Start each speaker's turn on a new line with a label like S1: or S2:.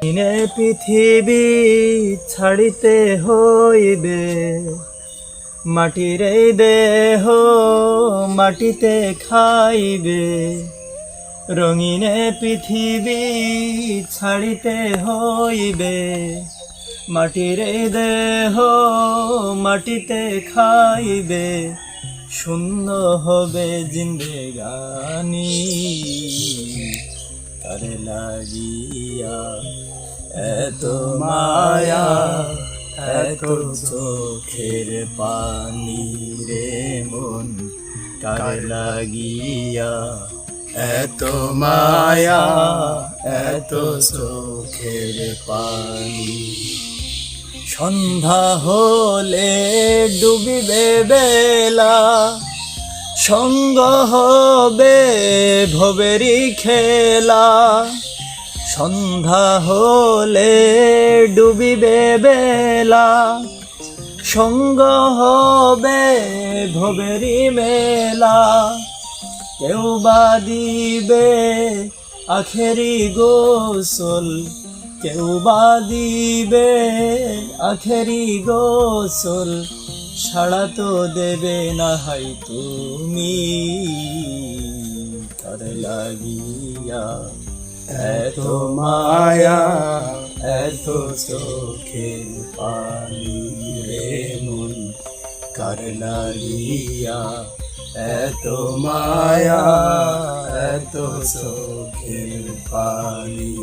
S1: দিনে পৃথিবী ছাড়িতে হইবে, মাটির এই দেহ মাটিতে খাইবে। রঙিনে পৃথিবী ছাড়িতে হইবে, মাটির এই দেহ মাটিতে খাইবে। শূন্য হবে জিন্দেগানি, কারে লাগিয়া এত মায়া, এত চোখের পানি রে মন, কারে লাগিয়া এত মায়া, এত চোখের পানি। সন্ধ্যা হলে ডুবিবে বেলা, সঙ্গ হবে ভবেরি খেলা। সন্ধ্যা হলে ডুবিবে বেলা, সঙ্গ হবে ভবেরি মেলা। কেউ বা দিবে আখেরি গোসল, কেউ বা দিবে আখেরি গোসল। সাড়া তো দেবে না হাই তুমি, কারে লাগিয়া এত মায়া, এত চোখের পানি রে মন, কারে লাগিয়া এত মায়া, এত চোখের পানি।